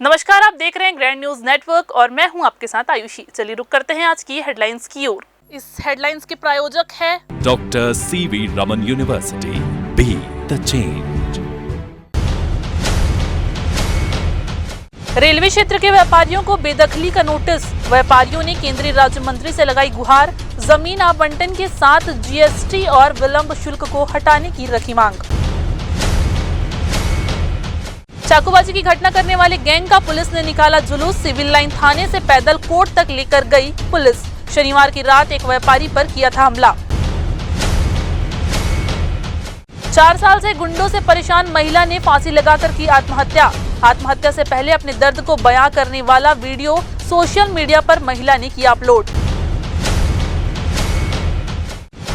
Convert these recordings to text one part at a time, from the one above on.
नमस्कार, आप देख रहे हैं ग्रैंड न्यूज नेटवर्क और मैं हूं आपके साथ आयुषी। चलिए रुक करते हैं आज की हेडलाइंस की ओर। इस हेडलाइंस के प्रायोजक है doctor CV Raman university, be the change. Railway क्षेत्र के व्यापारियों को बेदखली का नोटिस। व्यापारियों ने केंद्रीय राज्य मंत्री से लगाई गुहार। जमीन आवंटन के साथ जीएसटी और विलंब शुल्क को हटाने की रखी मांग। चाकूबाजी की घटना करने वाले गैंग का पुलिस ने निकाला जुलूस। सिविल लाइन थाने से पैदल कोर्ट तक लेकर गई पुलिस। शनिवार की रात एक व्यापारी पर किया था हमला। 4 साल से गुंडों से परेशान महिला ने फांसी लगाकर की आत्महत्या। आत्महत्या से पहले अपने दर्द को बयां करने वाला वीडियो सोशल मीडिया पर महिला ने किया अपलोड।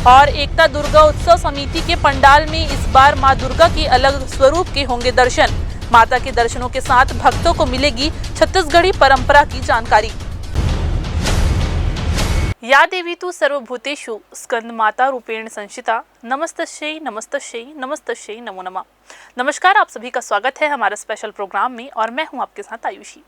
और एकता दुर्गा उत्सव समिति के पंडाल में इस बार मां दुर्गा के अलग स्वरूप के होंगे दर्शन। माता के दर्शनों के साथ भक्तों को मिलेगी छत्तीसगढ़ी परंपरा की जानकारी। या देवी तु सर्वभूतेषु स्कंद माता रूपेण संस्थिता, नमस्तस्यै नमस्तस्यै नमस्तस्यै नमो नमः। नमस्कार, आप सभी का स्वागत है हमारे स्पेशल प्रोग्राम में और मैं हूं आपके साथ आयुषी।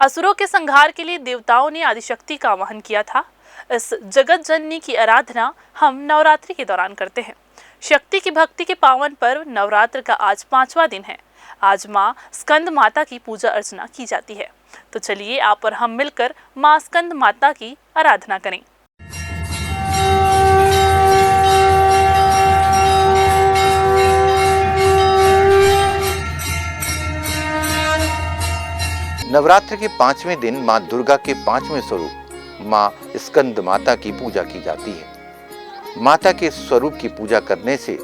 असुरों के संहार के लिए देवताओं ने आदिशक्ति का आवाहन किया था। इस जगत जननी की आराधना हम नवरात्रि के दौरान करते हैं। शक्ति की भक्ति के पावन पर्व नवरात्र का आज 5वां दिन है। आज माँ स्कंद माता की पूजा अर्चना की जाती है। तो चलिए आप और हम मिलकर माँ स्कंद माता की आराधना करें। नवरात्र के 5वें दिन माँ दुर्गा के 5वें स्वरूप माँ स्कंद माता की पूजा की जाती है। माता के स्वरूप की पूजा करने से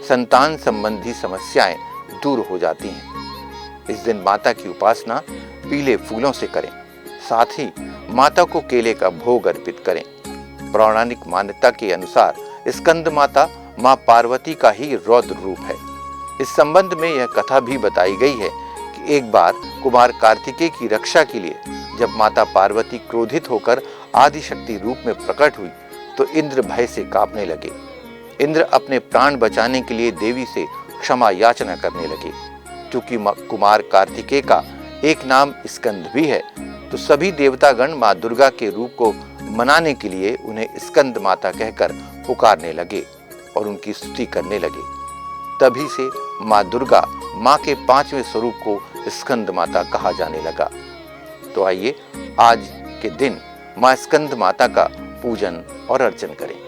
संतान संबंधी समस्याएं दूर हो जाती हैं। इस दिन माता की उपासना पीले फूलों से करें। साथ ही माता को केले का भोग अर्पित करें। पौराणिक मान्यता के अनुसार स्कंद माता माँ पार्वती का ही रौद्र रूप है। इस संबंध में यह कथा भी बताई गई है कि एक बार कुमार कार्तिकेय की रक्षा के लिए जब माता पार्वती क्रोधित होकर आदिशक्ति रूप में प्रकट हुई तो इंद्र भय से कांपने लगे। इंद्र अपने प्राण बचाने के लिए देवी से क्षमा याचना करने लगे। क्योंकि कुमार कार्तिकेय का एक नाम स्कंद भी है, तो सभी देवतागण माँ दुर्गा के रूप को मनाने के लिए उन्हें स्कंद माता कहकर पुकारने लगे और उनकी स्तुति करने लगे। तभी से माँ दुर्गा माँ के 5वें स्वरूप को स्कंद माता कहा जाने लगा। तो आइए आज के दिन माँ स्कंद माता का पूजन और अर्चन करें।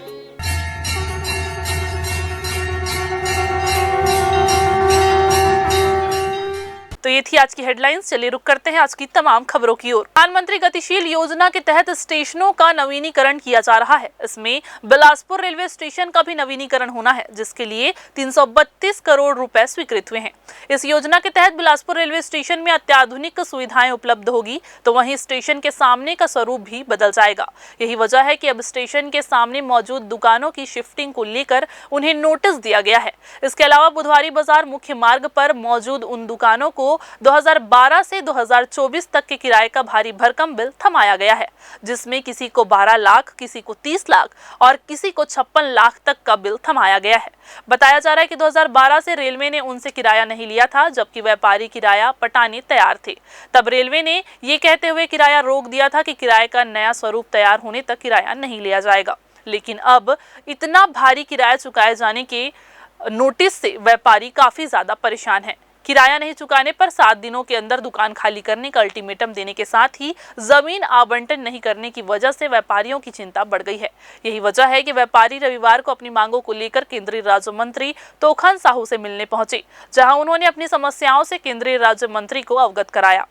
तो ये थी आज की हेडलाइंस। चलिए रुक करते हैं आज की तमाम खबरों की ओर। प्रधानमंत्री गतिशील योजना के तहत स्टेशनों का नवीनीकरण किया जा रहा है। इसमें बिलासपुर रेलवे स्टेशन का भी नवीनीकरण होना है, जिसके लिए 332 करोड़ रुपए स्वीकृत हुए हैं। इस योजना के तहत बिलासपुर रेलवे स्टेशन में अत्याधुनिक सुविधाएं उपलब्ध होगी, तो वहीं स्टेशन के सामने का स्वरूप भी बदल जाएगा। यही वजह है कि अब स्टेशन के सामने मौजूद दुकानों की शिफ्टिंग को लेकर उन्हें नोटिस दिया गया है। इसके अलावा बुधवारी बाजार मुख्य मार्ग पर मौजूद उन दुकानों को 2012 से 2024 तक के किराए का भारी भरकम बिल थमाया गया है, जिसमें किसी को 12 लाख, किसी को 30 लाख और किसी को 56 लाख तक का बिल थमाया गया है। बताया जा रहा है कि 2012 से रेलवे ने उनसे किराया नहीं लिया था, जबकि व्यापारी किराया पटाने तैयार थे। तब रेलवे ने ये कहते हुए किराया रोक दिया था कि किराए का नया स्वरूप तैयार होने तक किराया नहीं लिया जाएगा। लेकिन अब इतना भारी किराया चुकाए जाने के नोटिस से व्यापारी काफी ज्यादा परेशान है। किराया नहीं चुकाने पर 7 दिनों के अंदर दुकान खाली करने का अल्टीमेटम देने के साथ ही जमीन आवंटन नहीं करने की वजह से व्यापारियों की चिंता बढ़ गई है। यही वजह है कि व्यापारी रविवार को अपनी मांगों को लेकर केंद्रीय राज्य मंत्री तोखन साहू से मिलने पहुंचे, जहां उन्होंने अपनी समस्याओं से केंद्रीय राज्य मंत्री को अवगत कराया।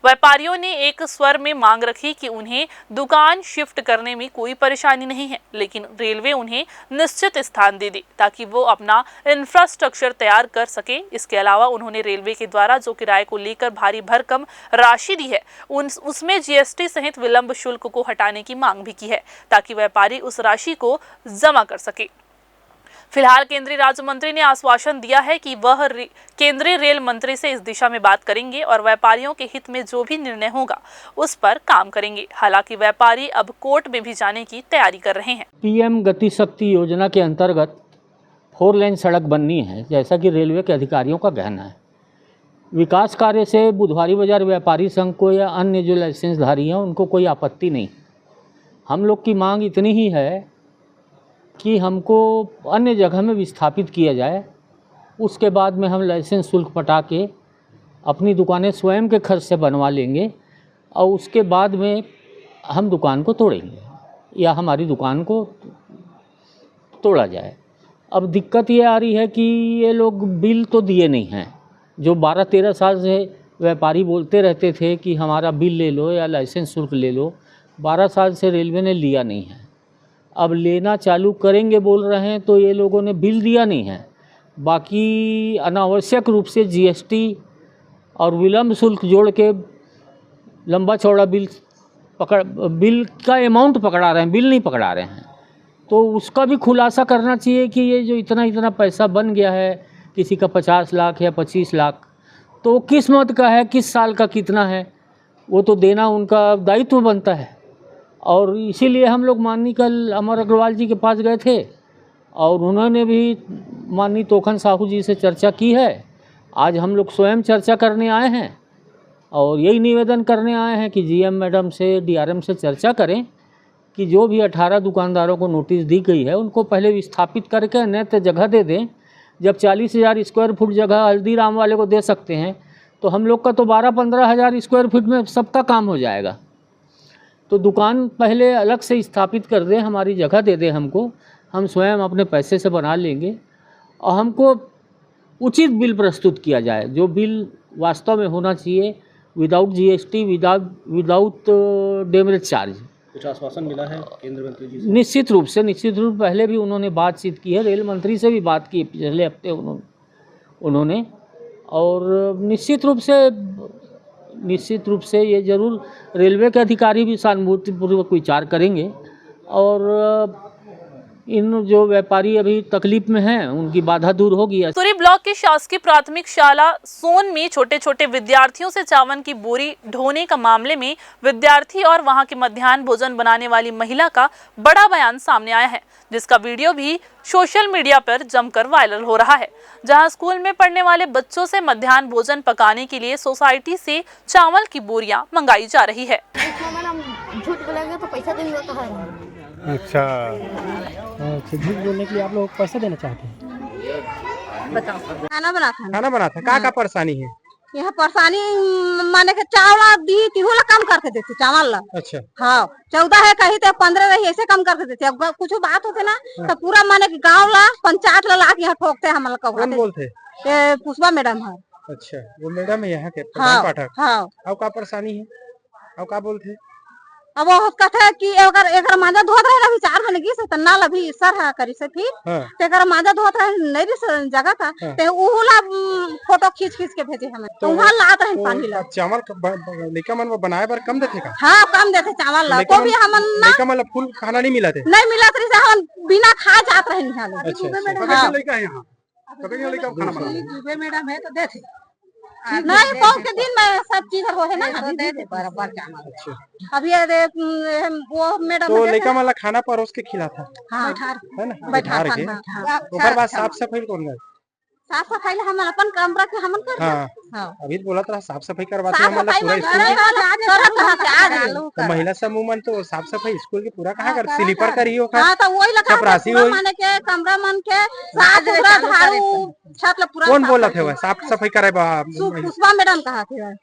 व्यापारियों ने एक स्वर में मांग रखी कि उन्हें दुकान शिफ्ट करने में कोई परेशानी नहीं है, लेकिन रेलवे उन्हें निश्चित स्थान दे दे ताकि वो अपना इंफ्रास्ट्रक्चर तैयार कर सके। इसके अलावा उन्होंने रेलवे के द्वारा जो किराए को लेकर भारी भरकम राशि दी है उसमें जीएसटी सहित विलंब शुल्क को हटाने की मांग भी की है, ताकि व्यापारी उस राशि को जमा कर सके। फिलहाल केंद्रीय राज्य मंत्री ने आश्वासन दिया है कि वह केंद्रीय रेल मंत्री से इस दिशा में बात करेंगे और व्यापारियों के हित में जो भी निर्णय होगा उस पर काम करेंगे। हालांकि व्यापारी अब कोर्ट में भी जाने की तैयारी कर रहे हैं। पीएम गति शक्ति योजना के अंतर्गत 4 लेन सड़क बननी है, जैसा कि रेलवे के अधिकारियों का कहना है। विकास कार्य से बुधवारी बाजार व्यापारी संघ को या अन्य जो लाइसेंसधारी हैं उनको कोई आपत्ति नहीं। हम लोग की मांग इतनी ही है कि हमको अन्य जगह में विस्थापित किया जाए, उसके बाद में हम लाइसेंस शुल्क पटा के अपनी दुकानें स्वयं के खर्च से बनवा लेंगे और उसके बाद में हम दुकान को तोड़ेंगे या हमारी दुकान को तोड़ा जाए। अब दिक्कत ये आ रही है कि ये लोग बिल तो दिए नहीं हैं। जो 12-13 साल से व्यापारी बोलते रहते थे कि हमारा बिल ले लो या लाइसेंस शुल्क ले लो, 12 साल से रेलवे ने लिया नहीं है। अब लेना चालू करेंगे बोल रहे हैं तो ये लोगों ने बिल दिया नहीं है। बाकी अनावश्यक रूप से जीएसटी और विलम्ब शुल्क जोड़ के लंबा चौड़ा बिल का अमाउंट पकड़ा रहे हैं, बिल नहीं पकड़ा रहे हैं। तो उसका भी खुलासा करना चाहिए कि ये जो इतना पैसा बन गया है, किसी का 50 लाख या 25 लाख, तो किस मद का है, किस साल का कितना है, वो तो देना उनका दायित्व बनता है। और इसीलिए हम लोग माननीय कल अमर अग्रवाल जी के पास गए थे और उन्होंने भी माननीय तोखन साहू जी से चर्चा की है। आज हम लोग स्वयं चर्चा करने आए हैं और यही निवेदन करने आए हैं कि जीएम मैडम से, डीआरएम से चर्चा करें कि जो भी 18 दुकानदारों को नोटिस दी गई है उनको पहले विस्थापित करके अन्यत्र जगह दे दें। जब 40,000 स्क्वायर फुट जगह हल्दीराम वाले को दे सकते हैं तो हम लोग का तो 12-15 हज़ार स्क्वायर फुट में सबका काम हो जाएगा। तो दुकान पहले अलग से स्थापित कर दें, हमारी जगह दे दें हमको, हम स्वयं अपने पैसे से बना लेंगे और हमको उचित बिल प्रस्तुत किया जाए। जो बिल वास्तव में होना चाहिए, without GST, without demurrage charge. कुछ आश्वासन मिला है केंद्र मंत्री जी से? निश्चित रूप पहले भी उन्होंने बातचीत की है, रेल मंत्री से भी बात की पिछले हफ्ते उन्होंने और निश्चित रूप से ये जरूर रेलवे के अधिकारी भी सहानुभूतिपूर्वक विचार करेंगे और इन जो व्यापारी अभी तकलीफ में हैं उनकी बाधा दूर होगी। तुरी ब्लॉक की शासकीय प्राथमिक शाला सोन में छोटे छोटे विद्यार्थियों से चावल की बोरी ढोने का मामले में विद्यार्थी और वहां के मध्याह्न भोजन बनाने वाली महिला का बड़ा बयान सामने आया है, जिसका वीडियो भी सोशल मीडिया पर जमकर वायरल हो रहा है। जहां स्कूल में पढ़ने वाले बच्चों से मध्याह्न भोजन पकाने के लिए सोसाइटी से चावल की बोरियां मंगाई जा रही है। झूठ बोलेंगे तो पैसा देंगे कहाँ है? अच्छा, झूठ बोलने के लिए आप लोग पैसे देना चाहते हैं? बताओ। खाना बनाता का परेशानी है? यहाँ परेशानी माने के चावल दी तिहुला कम करके देते चावल ला। अच्छा, हाँ 14 है कहीं तो 15 रही ऐसे कम करके देते। अब कुछ बात होते ना तो पूरा माने के गाँव ला पंचायत ला लाके यहाँ ठोकते हैं। हम लोग कौन बोलते? पुष्पा मैडम है। अच्छा, वो मैडम है यहाँ के प्रधान पाठक। हाँ। अब का परेशानी है? अब का बोलते? अब वो कहते है कि अगर मांजा धोत रहे अभी 4 महीने की से नाल अभी सर है करी से फिर तो अगर मांजा धोत रहे नहीं जगह था तो उहुला फोटो खींच के भेजे हमें तो वहाँ लात रहे पानी ला। चावल लेका मन बनाए बार कम देते का? हाँ कम देते चावल ला तो भी हम लेका मन फुल खाना नहीं मिला थे? नहीं मिला तो हम बिना खा जात रहे निहाल। अच्छा, लड़का है यहाँ तो खाना बना मैडम है तो देते नहीं पाँव के दिन में सब चीज हो है ना दे दे बराबर चावल। अच्छा, अभी वो मैडम तो लेका वाला खाना परोस के खिलाता है ना बैठा के ओकर बाद साफ सफाई कौन गए? साफ सफाई हम अपन कमरा के हम कर। हाँ, अभी बोला था साफ सफाई करवाते हम पूरा स्कूल तो महिला समूह मन तो साफ सफाई स्कूल के पूरा कहाँ कर स्लीपर करियो चपरासी हो माने के कमरा मन के साफ सुथरा झाड़ू छत ला पूरा। कौन बोला थे साफ सफाई करे? पुष्पा मैडम कहा थे।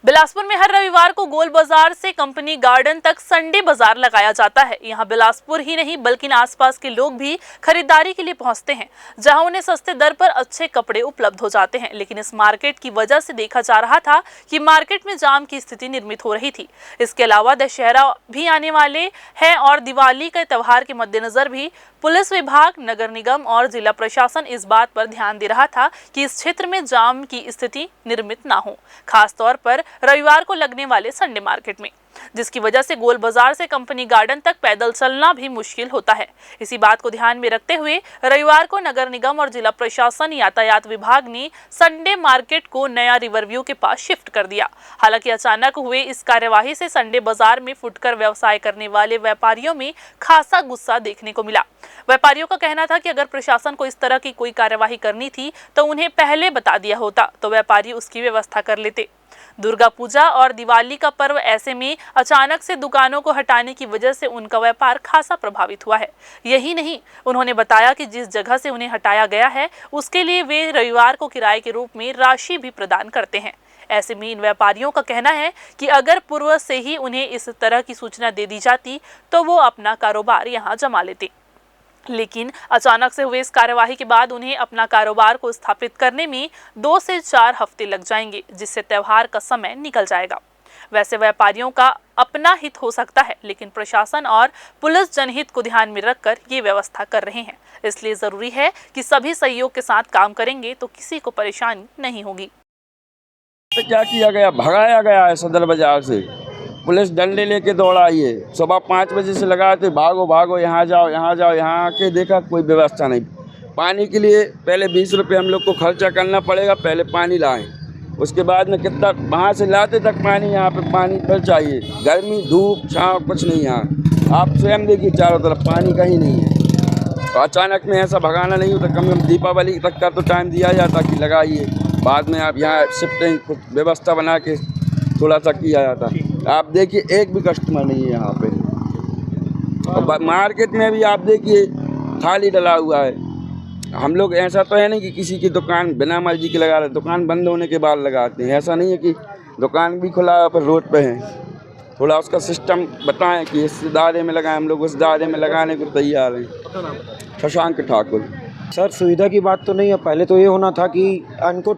बिलासपुर में हर रविवार को गोल बाजार से कंपनी गार्डन तक संडे बाजार लगाया जाता है। यहाँ बिलासपुर ही नहीं बल्कि आसपास के लोग भी खरीदारी के लिए पहुँचते हैं, जहाँ उन्हें सस्ते दर पर अच्छे कपड़े उपलब्ध हो जाते हैं। लेकिन इस मार्केट की वजह से देखा जा रहा था कि मार्केट में जाम की स्थिति निर्मित हो रही थी। इसके अलावा दशहरा भी आने वाले हैं और दिवाली के त्योहार के मद्देनजर भी पुलिस विभाग, नगर निगम और जिला प्रशासन इस बात पर ध्यान दे रहा था कि इस क्षेत्र में जाम की स्थिति निर्मित ना हो, खासतौर पर रविवार को लगने वाले संडे मार्केट में। जिसकी वजह से गोल बाजार से कंपनी गार्डन तक पैदल चलना भी मुश्किल होता है। इसी बात को ध्यान में रखते हुए रविवार को नगर निगम और जिला प्रशासन यातायात विभाग ने संडे मार्केट को नया रिवरव्यू के पास शिफ्ट कर दिया। हालांकि अचानक हुए इस कार्यवाही से संडे बाजार में फुटकर व्यवसाय करने वाले व्यापारियों में खासा गुस्सा देखने को मिला। व्यापारियों का कहना था कि अगर प्रशासन को इस तरह की कोई कार्यवाही करनी थी तो उन्हें पहले बता दिया होता तो व्यापारी उसकी व्यवस्था कर लेते। दुर्गा पूजा और दिवाली का पर्व ऐसे में अचानक से दुकानों को हटाने की वजह से उनका व्यापार खासा प्रभावित हुआ है। यही नहीं, उन्होंने बताया कि जिस जगह से उन्हें हटाया गया है उसके लिए वे रविवार को किराए के रूप में राशि भी प्रदान करते हैं। ऐसे में इन व्यापारियों का कहना है कि अगर पूर्व से ही उन्हें इस तरह की सूचना दे दी जाती तो वो अपना कारोबार यहाँ जमा लेते, लेकिन अचानक से हुए इस कार्यवाही के बाद उन्हें अपना कारोबार को स्थापित करने में 2 से 4 हफ्ते लग जाएंगे, जिससे त्योहार का समय निकल जाएगा। वैसे व्यापारियों का अपना हित हो सकता है, लेकिन प्रशासन और पुलिस जनहित को ध्यान में रखकर ये व्यवस्था कर रहे हैं। इसलिए जरूरी है कि सभी सहयोग के साथ काम करेंगे तो किसी को परेशानी नहीं होगी। तो क्या किया गया, भगाया गया है सदर बाजार से। पुलिस डंडे लेके दौड़ा आई है। सुबह 5 बजे से लगाए थे, भागो भागो, यहाँ जाओ यहाँ जाओ। यहाँ आके देखा कोई व्यवस्था नहीं। पानी के लिए पहले 20 रुपये हम लोग को खर्चा करना पड़ेगा, पहले पानी लाएं। उसके बाद में कितना वहाँ से लाते तक पानी, यहाँ पे पानी फिर चाहिए। गर्मी धूप छाँव कुछ नहीं यहाँ। आप स्वयं देखिए चारों तरफ पानी कहीं नहीं है। तो अचानक में ऐसा भगाना नहीं होता। कम से कम दीपावली तक का तो टाइम दिया जाता कि लगाइए, बाद में आप यहाँ शिफ्टिंग कुछ व्यवस्था बना के थोड़ा सा किया जाता। आप देखिए एक भी कस्टमर नहीं है यहाँ पे। और मार्केट में भी आप देखिए खाली डला हुआ है। हम लोग ऐसा तो है नहीं कि किसी की दुकान बिना मर्जी के लगा रहे, दुकान बंद होने के बाद लगाते हैं। ऐसा नहीं है कि दुकान भी खुला है पर रोड पे है। थोड़ा उसका सिस्टम बताएं कि इस दायरे में लगाएं। हम लोग उस दायरे में लगाने को तैयार हैं। शशांक ठाकुर। सर सुविधा की बात तो नहीं है। पहले तो ये होना था कि इनको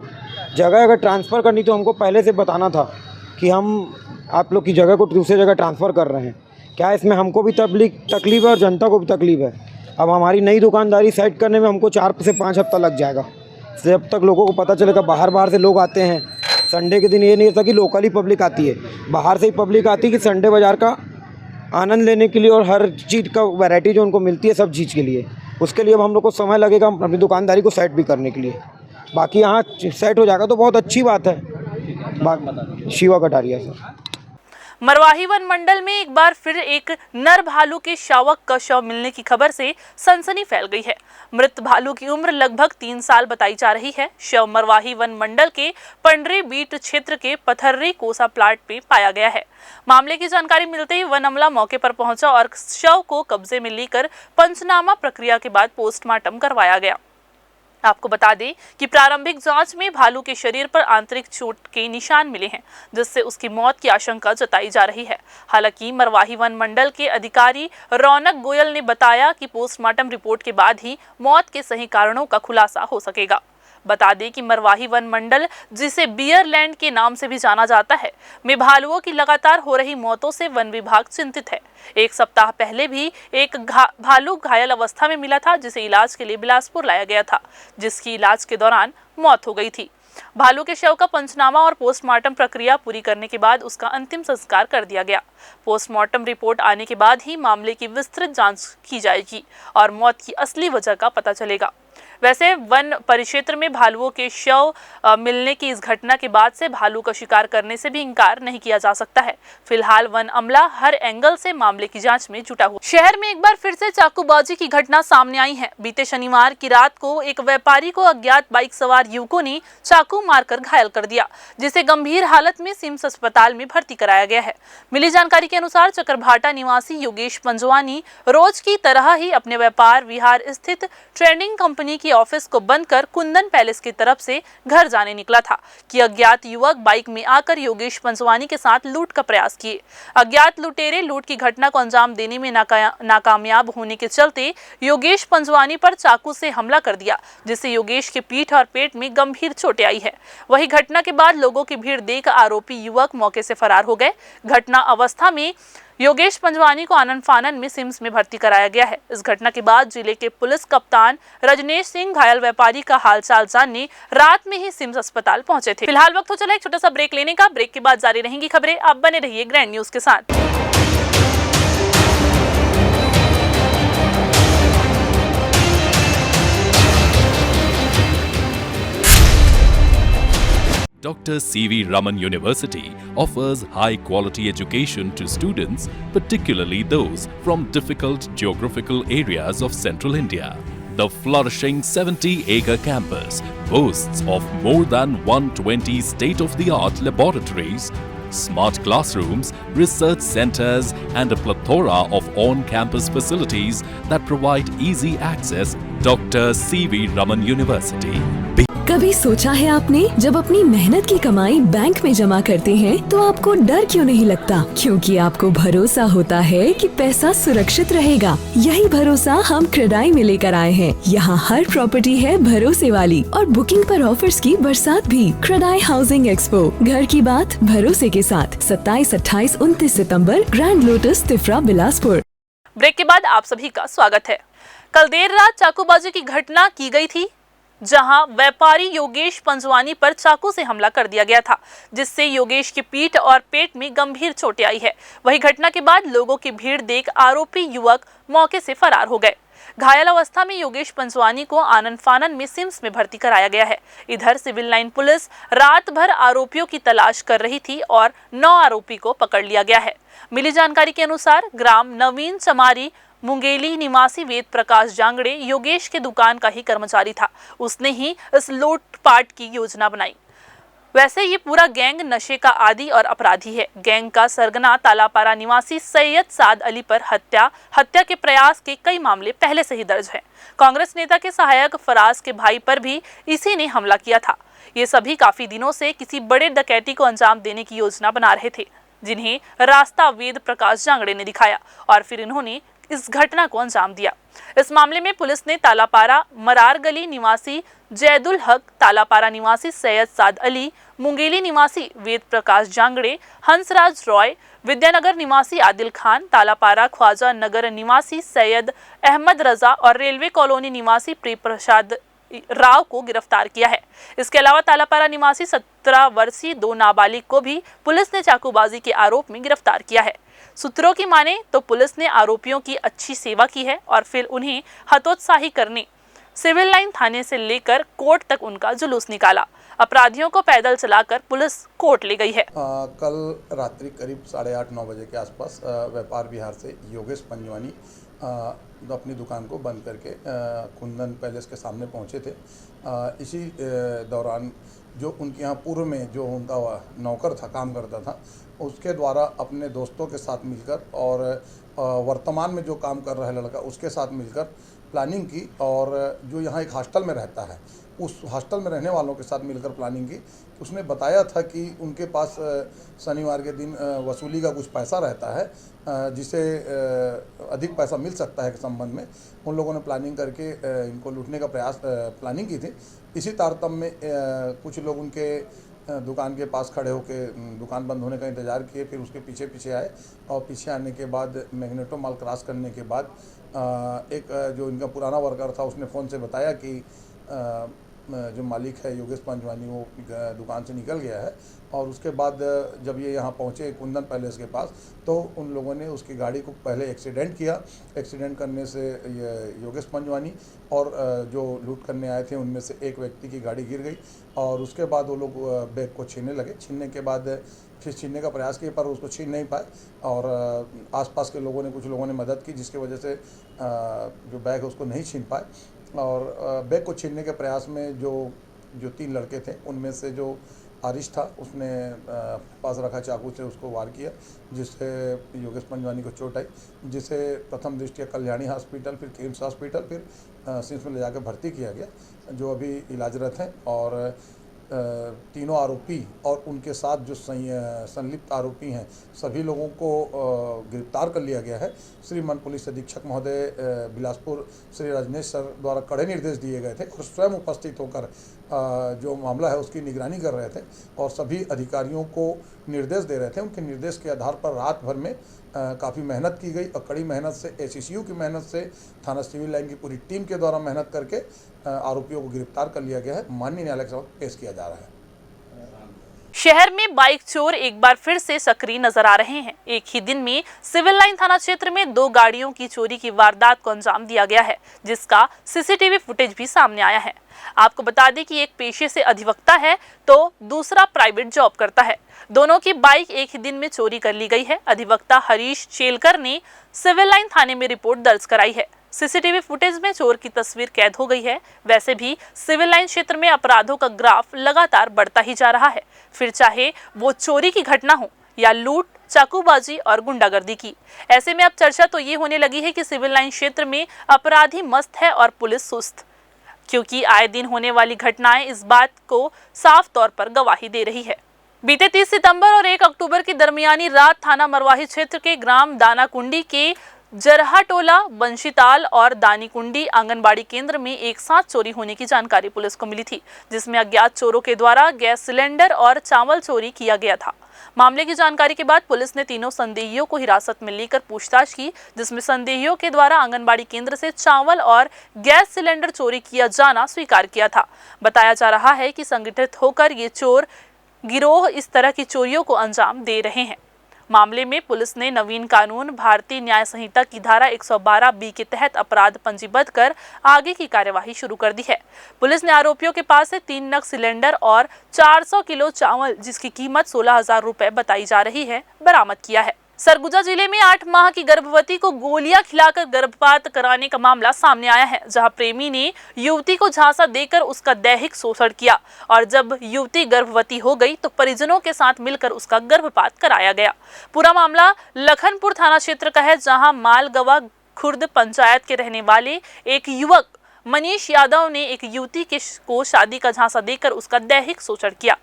जगह अगर ट्रांसफ़र करनी तो हमको पहले से बताना था कि हम आप लोग की जगह को दूसरी जगह ट्रांसफ़र कर रहे हैं। क्या इसमें हमको भी तकलीफ़ है और जनता को भी तकलीफ़ है। अब हमारी नई दुकानदारी सेट करने में हमको 4 से 5 हफ्ता लग जाएगा। जब तक लोगों को पता चलेगा, बाहर से लोग आते हैं। संडे के दिन ये नहीं होता कि लोकल ही पब्लिक आती है, बाहर से ही पब्लिक आती है कि संडे बाज़ार का आनंद लेने के लिए और हर चीज़ का वैरायटी जो उनको मिलती है सब चीज़ के लिए। उसके लिए अब हम लोग को समय लगेगा अपनी दुकानदारी को सेट भी करने के लिए। बाकी यहाँ सेट हो जाएगा तो बहुत अच्छी बात है। शिवा कटारिया सर। मरवाही वन मंडल में एक बार फिर एक नर भालू के शावक का शव मिलने की खबर से सनसनी फैल गई है। मृत भालू की उम्र लगभग 3 साल बताई जा रही है। शव मरवाही वन मंडल के पंडरी बीट क्षेत्र के पथर्री कोसा प्लाट में पाया गया है। मामले की जानकारी मिलते ही वन अमला मौके पर पहुंचा और शव को कब्जे में लेकर पंचनामा प्रक्रिया के बाद पोस्टमार्टम करवाया गया। आपको बता दें कि प्रारंभिक जांच में भालू के शरीर पर आंतरिक चोट के निशान मिले हैं, जिससे उसकी मौत की आशंका जताई जा रही है। हालांकि मरवाही वन मंडल के अधिकारी रौनक गोयल ने बताया कि पोस्टमार्टम रिपोर्ट के बाद ही मौत के सही कारणों का खुलासा हो सकेगा। बता दें कि मरवाही वन मंडल, जिसे बियरलैंड के नाम से भी जाना जाता है, में भालुओं की लगातार हो रही मौतों से वन विभाग चिंतित है। 1 सप्ताह पहले भी एक भालू घायल अवस्था में मिला था, जिसे इलाज के लिए बिलासपुर लाया गया था, जिसकी इलाज के दौरान मौत हो गई थी। भालू के शव का पंचनामा और पोस्टमार्टम प्रक्रिया पूरी करने के बाद उसका अंतिम संस्कार कर दिया गया। पोस्टमार्टम रिपोर्ट आने के बाद ही मामले की विस्तृत जांच की जाएगी और मौत की असली वजह का पता चलेगा। वैसे वन परिक्षेत्र में भालुओं के शव मिलने की इस घटना के बाद से भालू का शिकार करने से भी इंकार नहीं किया जा सकता है। फिलहाल वन अमला हर एंगल से मामले की जांच में जुटा हुआ। शहर में एक बार फिर से चाकूबाजी की घटना सामने आई है। बीते शनिवार की रात को एक व्यापारी को अज्ञात बाइक सवार युवकों ने चाकू मारकर घायल कर दिया, जिसे गंभीर हालत में सिम्स अस्पताल में भर्ती कराया गया है। मिली जानकारी के अनुसार चकरभाटा निवासी योगेश पंजवानी रोज की तरह ही अपने व्यापार विहार स्थित ट्रेडिंग कंपनी की ऑफिस को बंद कर कुंदन पैलेस की तरफ से घर जाने निकला था कि अज्ञात युवक बाइक में आकर योगेश पंजवानी के साथ लूट का प्रयास किए। अज्ञात लुटेरे लूट की घटना को अंजाम देने में नाकामयाब होने के चलते योगेश पंजवानी पर चाकू से हमला कर दिया, जिससे योगेश के पीठ और पेट में गंभीर चोटें आई है। वही घटना के बाद लोगों की भीड़ देख आरोपी युवक मौके से फरार हो गए। घटना अवस्था में योगेश पंजवानी को आनन फानन में सिम्स में भर्ती कराया गया है। इस घटना के बाद जिले के पुलिस कप्तान रजनेश सिंह घायल व्यापारी का हालचाल जानने रात में ही सिम्स अस्पताल पहुंचे थे। फिलहाल वक्त हो चला एक छोटा सा ब्रेक लेने का। ब्रेक के बाद जारी रहेंगी खबरें। आप बने रहिए ग्रैंड न्यूज के साथ। Dr. C.V. Raman University offers high-quality education to students, particularly those from difficult geographical areas of central India. The flourishing 70-acre campus boasts of more than 120 state-of-the-art laboratories, smart classrooms, research centers, and a plethora of on-campus facilities that provide easy access. Dr. C.V. Raman University. कभी सोचा है आपने, जब अपनी मेहनत की कमाई bank में जमा करते हैं तो आपको डर क्यों नहीं लगता? क्योंकि आपको भरोसा होता है कि पैसा सुरक्षित रहेगा। यही भरोसा हम क्रेडाई में लेकर आए हैं। यहाँ हर प्रॉपर्टी है भरोसे वाली और बुकिंग पर ऑफर्स की बरसात भी। क्रेडाई हाउसिंग एक्सपो, घर की बात भरोसे के साथ 27, 28, 29 सितम्बर, grand lotus, Tifra, Bilaspur. Break के बाद आप सभी का स्वागत है। कल देर रात चाकूबाजी की घटना की गई थी, जहां व्यापारी योगेश पंजवानी पर चाकू से हमला कर दिया गया था, जिससे योगेश की पीठ और पेट में गंभीर चोटें आई है। वही घटना के बाद लोगों की भीड़ देख आरोपी युवक मौके से फरार हो गए। घायल अवस्था में योगेश पंजवानी को आनन फानन में सिम्स में भर्ती कराया गया है। इधर सिविल लाइन पुलिस रात भर आरोपियों की तलाश कर रही थी और 9 आरोपी को पकड़ लिया गया है। मिली जानकारी के अनुसार ग्राम नवीन चमारी मुंगेली निवासी वेद प्रकाश जांगड़े योगेश के दुकान का ही कर्मचारी था। उसने ही इस लूटपाट की योजना बनाई। वैसे ये पूरा गैंग नशे का आदी और अपराधी है। गैंग का सरगना तालापारा निवासी सैयद साद अली पर हत्या के प्रयास के कई मामले पहले से ही दर्ज हैं। कांग्रेस नेता के सहायक फराज के भाई पर भी इसी ने हमला किया था। ये सभी काफी दिनों से किसी बड़े डकैती को अंजाम देने की योजना बना रहे थे, जिन्हें रास्ता वेद प्रकाश जांगड़े ने दिखाया और फिर इन्होंने इस घटना को अंजाम दिया। इस मामले में पुलिस ने तालापारा मरार गली निवासी जैदुल हक, तालापारा निवासी सैयद साद अली, मुंगेली निवासी वेद प्रकाश जांगड़े, हंसराज रॉय, विद्यानगर निवासी आदिल खान, तालापारा ख्वाजा नगर निवासी सैयद अहमद रजा और रेलवे कॉलोनी निवासी प्रिय प्रसाद राव को गिरफ्तार किया है। इसके अलावा तालापारा निवासी 17 वर्षीय 2 नाबालिग को भी पुलिस ने चाकूबाजी के आरोप में गिरफ्तार किया है। सूत्रों की माने तो पुलिस ने आरोपियों की अच्छी सेवा की है और फिर उन्हें हतोत्साही करने सिविल लाइन थाने से लेकर कोर्ट तक उनका जुलूस निकाला। अपराधियों को पैदल चलाकर पुलिस कोर्ट ले गई है। कल रात्रि करीब 8:30-9 बजे के आसपास व्यापार विहार से योगेश पंजवानी अपनी दुकान को बंद करके कुंदन पैलेस के सामने पहुंचे थे। इसी दौरान जो उनके यहाँ पूर्व में जो उनका नौकर था, काम करता था, उसके द्वारा अपने दोस्तों के साथ मिलकर और वर्तमान में जो काम कर रहा है लड़का, उसके साथ मिलकर प्लानिंग की और जो यहाँ एक हॉस्टल में रहता है, उस हॉस्टल में रहने वालों के साथ मिलकर प्लानिंग की। उसने बताया था कि उनके पास शनिवार के दिन वसूली का कुछ पैसा रहता है, जिसे अधिक पैसा मिल सकता है के संबंध में उन लोगों ने प्लानिंग करके इनको लूटने का प्लानिंग की थी। इसी तारतम्य में कुछ लोग उनके दुकान के पास खड़े होकर दुकान बंद होने का इंतज़ार किए, फिर उसके पीछे पीछे आए और पीछे आने के बाद मैग्नेटो मॉल क्रॉस करने के बाद एक जो इनका पुराना वर्कर था, उसने फ़ोन से बताया कि जो मालिक है योगेश पंजवानी, वो दुकान से निकल गया है। और उसके बाद जब ये यहाँ पहुँचे कुंदन पैलेस के पास, तो उन लोगों ने उसकी गाड़ी को पहले एक्सीडेंट किया। एक्सीडेंट करने से ये योगेश पंजवानी और जो लूट करने आए थे उनमें से एक व्यक्ति की गाड़ी गिर गई और उसके बाद वो लोग बैग को छीनने लगे। छीनने के बाद फिर छीनने का प्रयास किया पर उसको छीन नहीं पाए और आसपास के लोगों ने, कुछ लोगों ने मदद की, जिसकी वजह से जो बैग है उसको नहीं छीन पाए। और बैग को छीनने के प्रयास में जो 3 लड़के थे, उनमें से जो आरिश था, उसने पास रखा चाकू से उसको वार किया, जिससे योगेश पंजवानी को चोट आई, जिसे प्रथम दृष्टया कल्याणी हॉस्पिटल, फिर किम्स हॉस्पिटल, फिर सिम्स में ले जाकर भर्ती किया गया, जो अभी इलाजरत हैं। और तीनों आरोपी और उनके साथ जो संलिप्त आरोपी हैं, सभी लोगों को गिरफ्तार कर लिया गया है। श्रीमान पुलिस अधीक्षक महोदय बिलासपुर श्री रजनेश सर द्वारा कड़े निर्देश दिए गए थे और स्वयं उपस्थित होकर जो मामला है उसकी निगरानी कर रहे थे और सभी अधिकारियों को निर्देश दे रहे थे। उनके निर्देश के आधार पर रात भर में काफ़ी मेहनत की गई और कड़ी मेहनत से ACCU की मेहनत से थाना सिविल लाइन की पूरी टीम के द्वारा मेहनत करके आरोपियों को गिरफ्तार कर लिया गया है, माननीय न्यायालय के समक्ष पेश किया जा रहा है। शहर में बाइक चोर एक बार फिर से सक्रिय नजर आ रहे हैं। एक ही दिन में सिविल लाइन थाना क्षेत्र में 2 गाड़ियों की चोरी की वारदात को अंजाम दिया गया है, जिसका CCTV फुटेज भी सामने आया है। आपको बता दें कि एक पेशे से अधिवक्ता है तो दूसरा प्राइवेट जॉब करता है। दोनों की बाइक एक ही दिन में चोरी कर ली गई है। अधिवक्ता हरीश चेलकर ने सिविल लाइन थाने में रिपोर्ट दर्ज कराई है। CCTV फुटेज में चोर की तस्वीर कैद हो गई है। वैसे भी सिविल लाइन क्षेत्र में अपराधों का ग्राफ लगातार बढ़ता ही जा रहा है, फिर चाहे वो चोरी की घटना हो या लूट, चाकूबाजी और गुंडागर्दी की। ऐसे में अब चर्चा तो ये होने लगी है कि सिविल लाइन क्षेत्र में अपराधी मस्त है और पुलिस सुस्त, क्योंकि आए दिन होने वाली घटनाएं इस बात को साफ तौर पर गवाही दे रही है। बीते 30 सितंबर और 1 अक्टूबर की दरमियानी रात थाना मरवाही क्षेत्र के ग्राम दानाकुंडी के जरहा टोला, बंशीताल और दानीकुंडी आंगनबाड़ी केंद्र में एक साथ चोरी होने की जानकारी पुलिस को मिली थी, जिसमें अज्ञात चोरों के द्वारा गैस सिलेंडर और चावल चोरी किया गया था। मामले की जानकारी के बाद पुलिस ने तीनों संदेहियों को हिरासत में लेकर पूछताछ की, जिसमें संदेहियों के द्वारा आंगनबाड़ी केंद्र से चावल और गैस सिलेंडर चोरी किया जाना स्वीकार किया था। बताया जा रहा है कि संगठित होकर ये चोर गिरोह इस तरह की चोरियों को अंजाम दे रहे हैं। मामले में पुलिस ने नवीन कानून भारतीय न्याय संहिता की धारा 112B के तहत अपराध पंजीबद्ध कर आगे की कार्यवाही शुरू कर दी है। पुलिस ने आरोपियों के पास से 3 नग सिलेंडर और 400 किलो चावल, जिसकी कीमत 16,000 रुपए बताई जा रही है, बरामद किया है। सरगुजा जिले में 8 माह की गर्भवती को गोलियां खिलाकर गर्भपात कराने का मामला सामने आया है, जहां प्रेमी ने युवती को झांसा देकर उसका दैहिक शोषण किया और जब युवती गर्भवती हो गई तो परिजनों के साथ मिलकर उसका गर्भपात कराया गया। पूरा मामला लखनपुर थाना क्षेत्र का है, जहां मालगवा खुर्द पंचायत के रहने वाले एक युवक मनीष यादव ने एक युवती को शादी का झांसा देकर उसका दैहिक शोषण किया।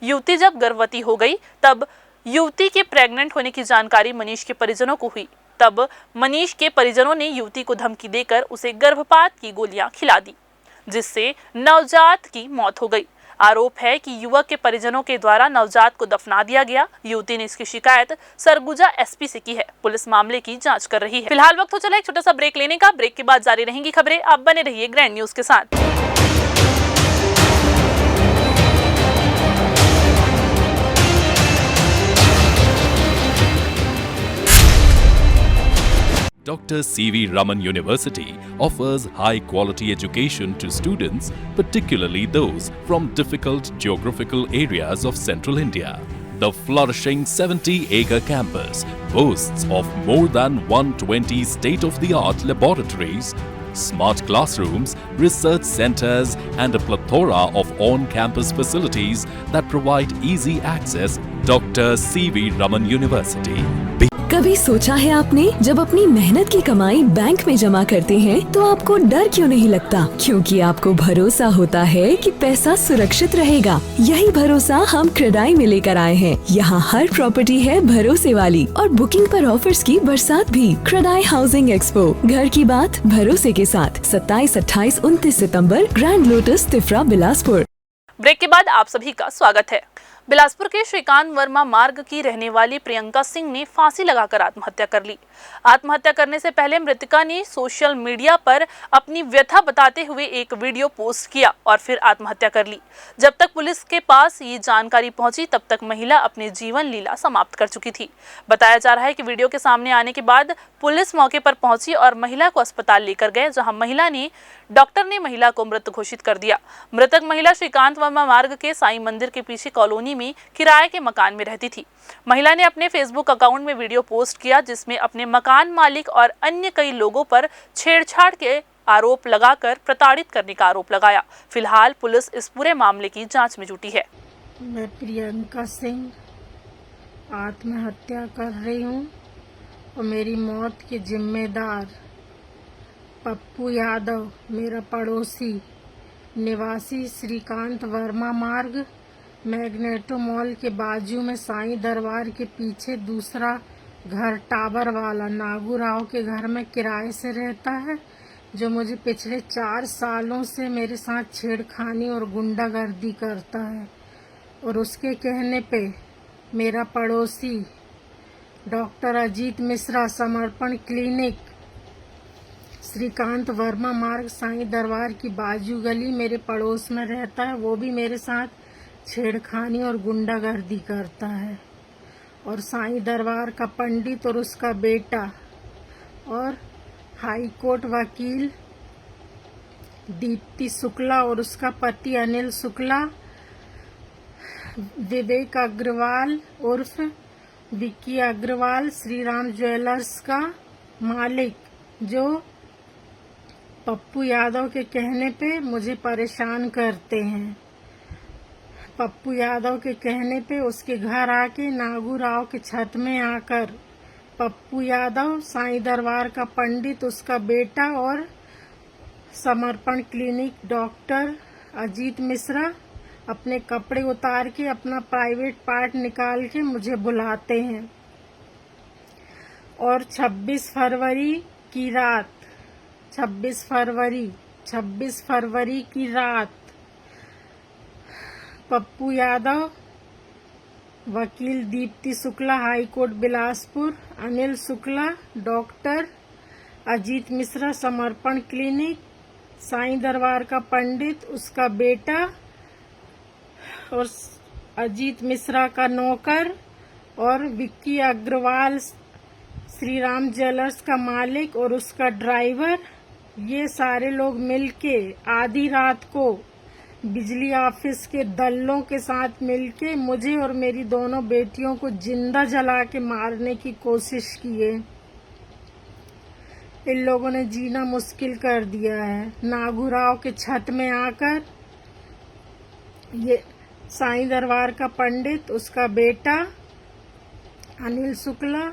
युवती जब गर्भवती हो गई तब युवती के प्रेग्नेंट होने की जानकारी मनीष के परिजनों को हुई। तब मनीष के परिजनों ने युवती को धमकी देकर उसे गर्भपात की गोलियां खिला दी, जिससे नवजात की मौत हो गई। आरोप है कि युवक के परिजनों के द्वारा नवजात को दफना दिया गया। युवती ने इसकी शिकायत सरगुजा SP से की है। पुलिस मामले की जांच कर रही है। फिलहाल वक्त हो चला एक छोटा सा ब्रेक लेने का। ब्रेक के बाद जारी रहेंगी खबरें। आप बने रहिए ग्रैंड न्यूज के साथ। Dr. C.V. Raman University offers high-quality education to students, particularly those from difficult geographical areas of Central India. The flourishing 70-acre campus boasts of more than 120 state-of-the-art laboratories, smart classrooms, research centers, and a plethora of on-campus facilities that provide easy access. Dr. C.V. Raman University. कभी सोचा है आपने, जब अपनी मेहनत की कमाई bank में जमा करते हैं तो आपको डर क्यों नहीं लगता? क्योंकि आपको भरोसा होता है कि पैसा सुरक्षित रहेगा। यही भरोसा हम क्रेडाई में लेकर आए हैं। यहाँ हर प्रॉपर्टी है भरोसे वाली और बुकिंग पर ऑफर्स की बरसात भी। क्रेडाई हाउसिंग एक्सपो, घर की बात भरोसे के साथ 27, 28, 29 सितम्बर, grand lotus, Tifra, Bilaspur. Break के बाद आप सभी का स्वागत है। बिलासपुर के श्रीकांत वर्मा मार्ग की रहने वाली प्रियंका सिंह ने फांसी लगाकर आत्महत्या कर ली। आत्महत्या करने से पहले मृतका ने सोशल मीडिया पर अपनी व्यथा बताते हुए एक वीडियो पोस्ट किया और फिर आत्महत्या कर ली। जब तक पुलिस के पास ये जानकारी पहुंची तब तक महिला अपनी जीवन लीला समाप्त कर चुकी थी। बताया जा रहा है कि वीडियो के सामने आने के बाद पुलिस मौके पर पहुंची और महिला को अस्पताल लेकर गए, जहां डॉक्टर ने महिला को मृत घोषित कर दिया। मृतक महिला श्रीकांत वर्मा मार्ग के साईं मंदिर के पीछे कॉलोनी में किराए के मकान में रहती थी। महिला ने अपने फेसबुक अकाउंट में वीडियो पोस्ट किया, जिसमें अपने मकान मालिक और अन्य कई लोगों पर छेड़छाड़ के आरोप लगाकर प्रताड़ित करने का आरोप लगाया। फिलहाल पुलिस इस पूरे मामले की जांच में जुटी है। मैं प्रियंका सिंह आत्महत्या कर रही हूँ और मेरी मौत के जिम्मेदार पप्पू यादव, मेरा पड़ोसी, निवासी श्रीकांत वर्मा मार्ग, मैग्नेटो मॉल के बाजू में साईं दरबार के पीछे दूसरा घर टावर वाला नागू राव के घर में किराए से रहता है। जो मुझे पिछले 4 सालों से मेरे साथ छेड़खानी और गुंडागर्दी करता है। और उसके कहने पे मेरा पड़ोसी डॉक्टर अजीत मिश्रा समर्पण क्लिनिक श्रीकांत वर्मा मार्ग साईं दरबार की बाजू गली मेरे पड़ोस में रहता है। वो भी मेरे साथ छेड़खानी और गुंडागर्दी करता है। और साईं दरबार का पंडित और उसका बेटा और हाई कोर्ट वकील दीप्ति शुक्ला और उसका पति अनिल शुक्ला, विवेक अग्रवाल उर्फ विक्की अग्रवाल श्री राम ज्वेलर्स का मालिक, जो पप्पू यादव के कहने पे मुझे परेशान करते हैं। पप्पू यादव के कहने पे उसके घर आके नागू राव के छत में आकर पप्पू यादव, साईं दरबार का पंडित, उसका बेटा और समर्पण क्लिनिक डॉक्टर अजीत मिश्रा अपने कपड़े उतार के अपना प्राइवेट पार्ट निकाल के मुझे बुलाते हैं। और 26 फरवरी की रात 26 फरवरी की रात पप्पू यादव, वकील Deepti Shukla high court Bilaspur, Anil Shukla doctor Ajit Mishra समर्पण क्लिनिक, साईं दरबार का पंडित, उसका बेटा और अजीत मिश्रा का नौकर और विक्की अग्रवाल श्री राम ज्वेलर्स का मालिक और उसका ड्राइवर, ये सारे लोग मिलके आधी रात को बिजली ऑफिस के दल्लों के साथ मिलके मुझे और मेरी दोनों बेटियों को जिंदा जला के मारने की कोशिश की है। इन लोगों ने जीना मुश्किल कर दिया है। नागूराव के छत में आकर ये साईं दरबार का पंडित, उसका बेटा अनिल शुक्ला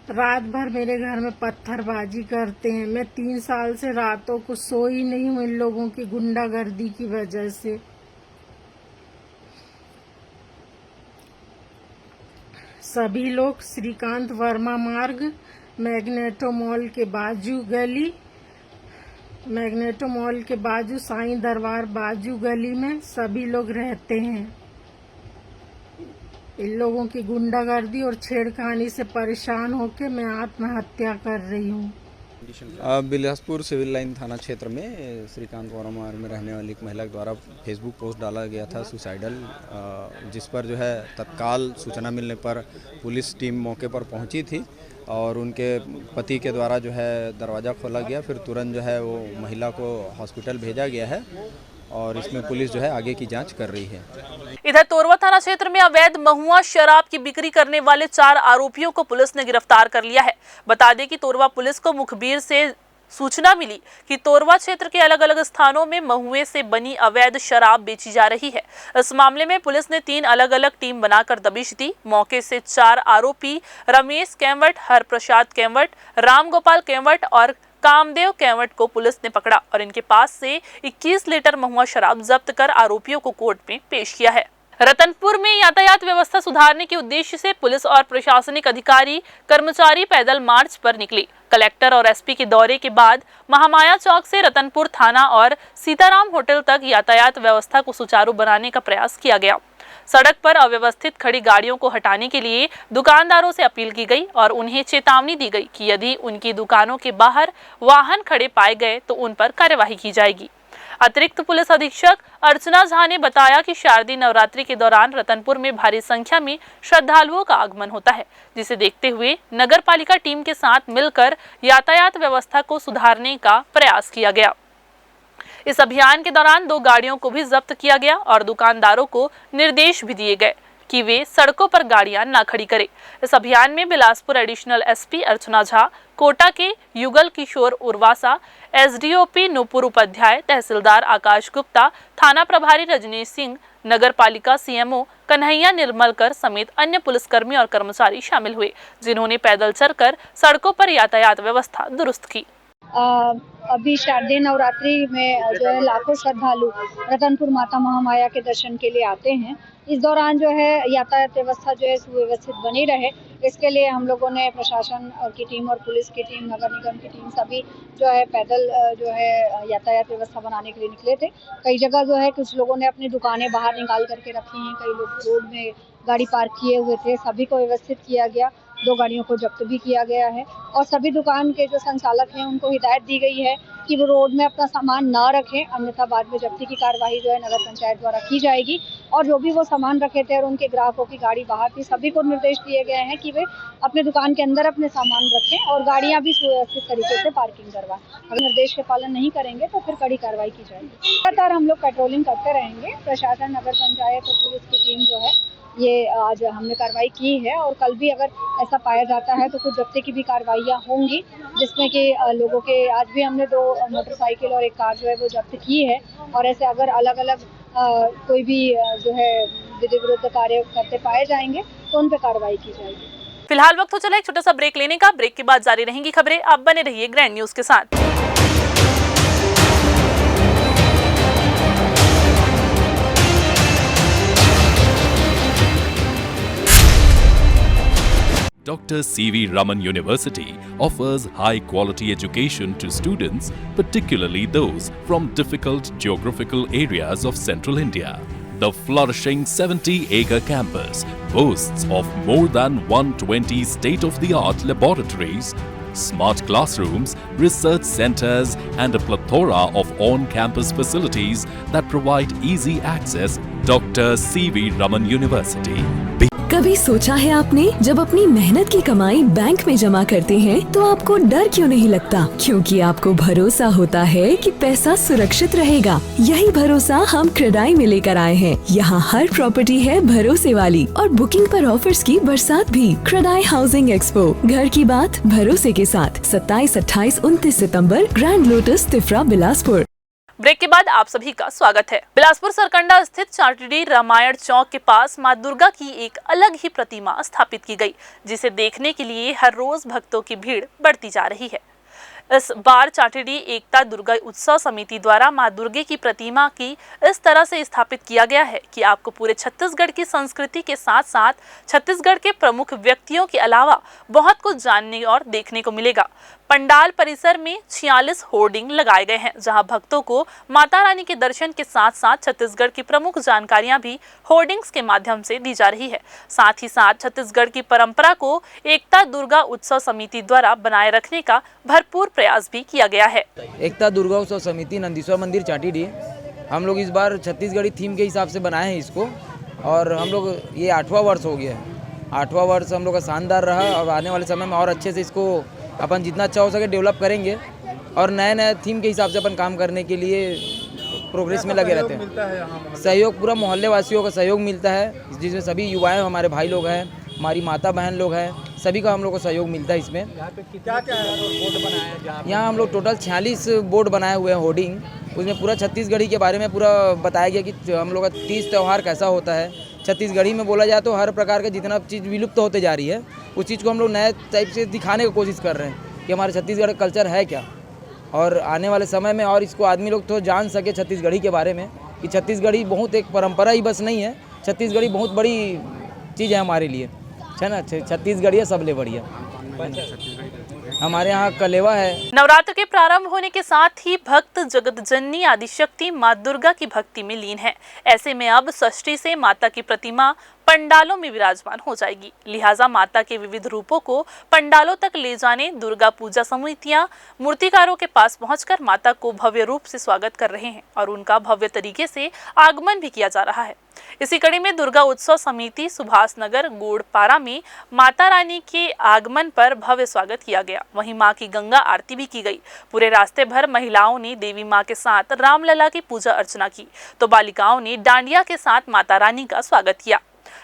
रात भर मेरे घर में पत्थरबाजी करते हैं। मैं 3 साल से रातों को सोई नहीं हूँ इन लोगों की गुंडागर्दी की वजह से। सभी लोग श्रीकांत वर्मा मार्ग मैग्नेटो मॉल के बाजू साईं दरबार बाजू गली में सभी लोग रहते हैं। इन लोगों की गुंडागर्दी और छेड़खानी से परेशान होकर मैं आत्महत्या कर रही हूँ। बिलासपुर सिविल लाइन थाना क्षेत्र में श्रीकांत वर्मा मार्ग में रहने वाली एक महिला द्वारा फेसबुक पोस्ट डाला गया था सुसाइडल, जिस पर जो है तत्काल सूचना मिलने पर पुलिस टीम मौके पर पहुंची थी और उनके पति के द्वारा जो है दरवाज़ा खोला गया। फिर तुरंत जो है वो महिला को हॉस्पिटल भेजा गया है और इसमें पुलिस जो है आगे की जांच कर रही है। इधर तोरवा थाना क्षेत्र में अवैध महुआ शराब की बिक्री करने वाले 4 आरोपियों को पुलिस ने गिरफ्तार कर लिया है। बता दें कि तोरवा पुलिस को मुखबिर से सूचना मिली कि तोरवा क्षेत्र के अलग अलग स्थानों में महुए से बनी अवैध शराब बेची जा रही है। इस मामले में पुलिस ने 3 अलग अलग टीम बनाकर दबिश दी। मौके से 4 आरोपी रमेश केवट, हरप्रसाद केवट, रामगोपाल केवट और कामदेव केवट को पुलिस ने पकड़ा और इनके पास से 21 लीटर महुआ शराब जब्त कर आरोपियों को कोर्ट में पेश किया है। रतनपुर में यातायात व्यवस्था सुधारने के उद्देश्य से पुलिस और प्रशासनिक अधिकारी कर्मचारी पैदल मार्च पर निकले। कलेक्टर और एसपी के दौरे के बाद महामाया चौक से रतनपुर थाना और सीताराम होटल तक यातायात व्यवस्था को सुचारू बनाने का प्रयास किया गया। सड़क पर अव्यवस्थित खड़ी गाड़ियों को हटाने के लिए दुकानदारों से अपील की गई और उन्हें चेतावनी दी गई कि यदि उनकी दुकानों के बाहर वाहन खड़े पाए गए तो उन पर कार्यवाही की जाएगी। अतिरिक्त पुलिस अधीक्षक अर्चना झा ने बताया कि शारदीय नवरात्रि के दौरान रतनपुर में भारी संख्या में श्रद्धालुओं का आगमन होता है, जिसे देखते हुए नगर पालिका टीम के साथ मिलकर यातायात व्यवस्था को सुधारने का प्रयास किया गया। इस अभियान के दौरान 2 गाड़ियों को भी जब्त किया गया और दुकानदारों को निर्देश भी दिए गए कि वे सड़कों पर गाड़ियां न खड़ी करें। इस अभियान में बिलासपुर एडिशनल एसपी अर्चना झा, कोटा के युगल किशोर उर्वासा, एसडीओपी नूपुर उपाध्याय, तहसीलदार आकाश गुप्ता, थाना प्रभारी रजनीश सिंह, नगर पालिका सीएमओ कन्हैया निर्मलकर समेत अन्य पुलिसकर्मी और कर्मचारी शामिल हुए, जिन्होंने पैदल चलकर सड़कों पर यातायात व्यवस्था दुरुस्त की। अभी शारदीय नवरात्रि में जो है लाखों श्रद्धालु रतनपुर माता महामाया के दर्शन के लिए आते हैं। इस दौरान जो है यातायात व्यवस्था जो है सुव्यवस्थित बनी रहे, इसके लिए हम लोगों ने प्रशासन की टीम और पुलिस की टीम, नगर निगम की टीम सभी जो है पैदल जो है यातायात व्यवस्था बनाने के लिए निकले थे। कई जगह जो है कुछ लोगों ने अपनी दुकानें बाहर निकाल करके रखी हैं, कई लोग रोड में गाड़ी पार्क किए हुए थे, सभी को व्यवस्थित किया गया। 2 गाड़ियों को जब्त भी किया गया है और सभी दुकान के जो संचालक हैं उनको हिदायत दी गई है कि वो रोड में अपना सामान ना रखें, अन्यथा बाद में जब्ती की कार्यवाही जो है नगर पंचायत द्वारा की जाएगी। और जो भी वो सामान रखे थे और उनके ग्राहकों की गाड़ी बाहर थी, सभी को निर्देश दिए गए हैं कि वे अपने दुकान के अंदर अपने सामान रखें और गाड़ियां भी सुव्यवस्थित तरीके से पार्किंग करवाएं। अगर निर्देश के पालन नहीं करेंगे तो फिर कड़ी कार्रवाई की जाएगी। लगातार हम लोग पेट्रोलिंग करते रहेंगे। प्रशासन, नगर पंचायत और पुलिस की टीम जो है ये आज हमने कार्रवाई की है और कल भी अगर ऐसा पाया जाता है तो कुछ जब्ती की भी कार्रवाइयाँ होंगी, जिसमें कि लोगों के आज भी हमने 2 मोटरसाइकिल और 1 कार जो है वो जब्त की है। और ऐसे अगर अलग अलग कोई भी जो है विधि विरुद्ध कार्य करते पाए जाएंगे तो उन पर कार्रवाई की जाएगी। फिलहाल वक्त हो चला एक छोटा सा ब्रेक लेने का। ब्रेक के बाद जारी रहेंगी खबरें। आप बने रहिए ग्रैंड न्यूज के साथ। Dr. C.V. Raman University offers high-quality education to students, particularly those from difficult geographical areas of Central India. The flourishing 70-acre campus boasts of more than 120 state-of-the-art laboratories, smart classrooms, research centers, and a plethora of on-campus facilities that provide easy access. Dr. C.V. Raman University. कभी सोचा है आपने, जब अपनी मेहनत की कमाई bank में जमा करते हैं तो आपको डर क्यों नहीं लगता? क्योंकि आपको भरोसा होता है कि पैसा सुरक्षित रहेगा। यही भरोसा हम क्रेडाई में लेकर आए हैं। यहाँ हर प्रॉपर्टी है भरोसे वाली और बुकिंग पर ऑफर्स की बरसात भी। क्रेडाई हाउसिंग एक्सपो, घर की बात भरोसे के साथ 27, 28, 29 सितंबर, grand lotus, Tifra, Bilaspur. Break के बाद आप सभी का स्वागत है। बिलासपुर सरकंडा स्थित चाटीडी रामायण चौक के पास मां दुर्गा की एक अलग ही प्रतिमा स्थापित की गई, जिसे देखने के लिए हर रोज भक्तों की भीड़ बढ़ती जा रही है। इस बार चाटीडी एकता दुर्गा उत्सव समिति द्वारा मां दुर्गे की प्रतिमा की इस तरह से स्थापित किया गया है कि आपको पूरे छत्तीसगढ़ की संस्कृति के साथ साथ छत्तीसगढ़ के प्रमुख व्यक्तियों के अलावा बहुत कुछ जानने और देखने को मिलेगा। पंडाल परिसर में 46 होर्डिंग लगाए गए हैं, जहां भक्तों को माता रानी के दर्शन के साथ साथ छत्तीसगढ़ की प्रमुख जानकारियां भी होर्डिंग्स के माध्यम से दी जा रही है। साथ ही साथ छत्तीसगढ़ की परंपरा को एकता दुर्गा उत्सव समिति द्वारा बनाए रखने का भरपूर प्रयास भी किया गया है। एकता दुर्गा उत्सव समिति नंदीश्वर मंदिर चाटीडी, हम लोग इस बार छत्तीसगढ़ी थीम के हिसाब से बनाए हैं इसको, और हम लोग ये 8वां वर्ष हो गया है। 8वां वर्ष हम लोग का शानदार रहा और आने वाले समय में और अच्छे से इसको अपन जितना अच्छा हो सके डेवलप करेंगे और नए नए थीम के हिसाब से अपन काम करने के लिए प्रोग्रेस में लगे रहते हैं। सहयोग पूरा मोहल्ले वासियों का सहयोग मिलता है, जिसमें सभी युवाएं हमारे भाई लोग हैं, हमारी माता बहन लोग हैं, सभी का हम लोग को सहयोग मिलता है। इसमें यहाँ हम लोग टोटल 46 बोर्ड बनाए हुए हैं होर्डिंग, उसमें पूरा छत्तीसगढ़ी के बारे में पूरा बताया गया कि हम लोग का तीज त्यौहार कैसा होता है। छत्तीसगढ़ी में बोला जाए तो हर प्रकार का जितना चीज़ विलुप्त होते जा रही है, उस चीज़ को हम लोग नए टाइप से दिखाने की कोशिश कर रहे हैं कि हमारे छत्तीसगढ़ का कल्चर है क्या, और आने वाले समय में और इसको आदमी लोग तो जान सके छत्तीसगढ़ी के बारे में कि छत्तीसगढ़ी बहुत एक परंपरा ही बस नहीं है, छत्तीसगढ़ी बहुत बड़ी चीज़ है हमारे लिए, है ना। छत्तीसगढ़ी सबले बढ़िया हमारे यहाँ कलेवा है। नवरात्र के प्रारंभ होने के साथ ही भक्त जगत जननी आदिशक्ति मां दुर्गा की भक्ति में लीन है। ऐसे में अब षष्ठी से माता की प्रतिमा पंडालों में विराजमान हो जाएगी। लिहाजा माता के विविध रूपों को पंडालों तक ले जाने दुर्गा पूजा समितियां मूर्तिकारों के पास पहुंचकर माता को भव्य रूप से स्वागत कर रहे हैं और उनका भव्य तरीके से आगमन भी किया जा रहा है। इसी कड़ी में दुर्गा उत्सव समिति सुभाष नगर गोड़पारा में माता रानी के आगमन पर भव्य स्वागत किया गया। वहीं मां की गंगा आरती भी की गई। पूरे रास्ते भर महिलाओं ने देवी मां के साथ रामलला की पूजा अर्चना की, तो बालिकाओं ने डांडिया के साथ माता रानी का स्वागत किया।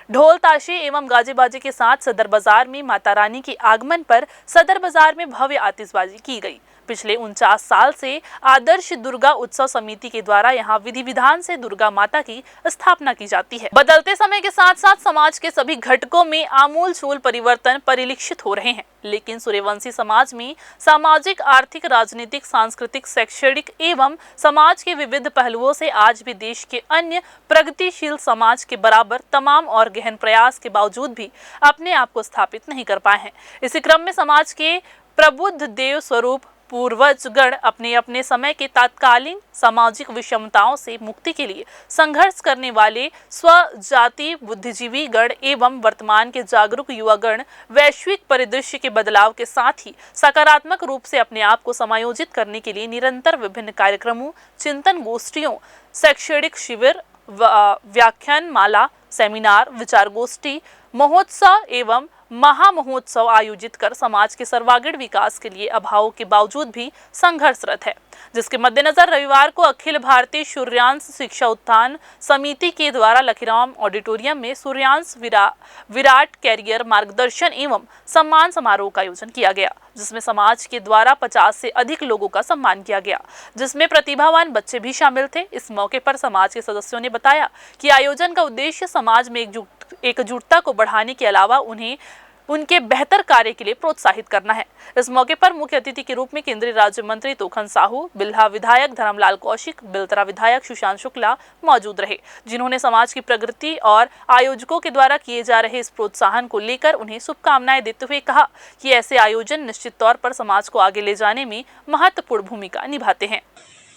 ढोल ताशे एवं गाजे बाजे के साथ सदर बाजार में माता रानी के आगमन पर सदर बाजार में भव्य आतिशबाजी की गई। पिछले 49 साल से आदर्श दुर्गा उत्सव समिति के द्वारा यहाँ विधि विधान से दुर्गा माता की स्थापना की जाती है। बदलते समय के साथ साथ समाज के सभी घटकों में आमूलचूल परिवर्तन परिलक्षित हो रहे हैं, लेकिन सूर्यवंशी समाज में सामाजिक, आर्थिक, राजनीतिक, सांस्कृतिक, शैक्षणिक एवं समाज के विविध पहलुओं से आज भी देश के अन्य प्रगतिशील समाज के बराबर तमाम और गहन प्रयास के बावजूद भी अपने आप को स्थापित नहीं कर पाए हैं। इसी क्रम में समाज के प्रबुद्ध देव स्वरूप पूर्वजगण अपने अपने समय के तात्कालीन सामाजिक विषमताओं से मुक्ति के लिए संघर्ष करने वाले स्वजाति बुद्धिजीवी गण एवं वर्तमान के जागरूक युवा गण वैश्विक परिदृश्य के बदलाव के साथ ही सकारात्मक रूप से अपने आप को समायोजित करने के लिए निरंतर विभिन्न कार्यक्रमों, चिंतन गोष्ठियों, शैक्षणिक शिविर, व्याख्यान माला, सेमिनार, विचार गोष्ठी, महोत्सव एवं महामहोत्सव आयोजित कर समाज के सर्वांगीण विकास के लिए अभावों के बावजूद भी संघर्षरत है, जिसके मद्देनजर रविवार को अखिल भारतीय सूर्यांश शिक्षा उत्थान समिति के द्वारा लखीराम ऑडिटोरियम में सूर्यांश विराट कैरियर मार्गदर्शन एवं सम्मान समारोह का आयोजन किया गया, जिसमें समाज के द्वारा 50 से अधिक लोगों का सम्मान किया गया, जिसमें प्रतिभावान बच्चे भी शामिल थे। इस मौके पर समाज के सदस्यों ने बताया कि आयोजन का उद्देश्य समाज में एकजुटता को बढ़ाने के अलावा उन्हें उनके बेहतर कार्य के लिए प्रोत्साहित करना है। इस मौके पर मुख्य अतिथि के रूप में केंद्रीय राज्य मंत्री तोखन साहू, बिल्हा विधायक धर्मलाल कौशिक, बिलतरा विधायक सुशांत शुक्ला मौजूद रहे, जिन्होंने समाज की प्रगति और आयोजकों के द्वारा किए जा रहे इस प्रोत्साहन को लेकर उन्हें शुभकामनाएं देते हुए कहा कि ऐसे आयोजन निश्चित तौर पर समाज को आगे ले जाने में महत्वपूर्ण भूमिका निभाते हैं।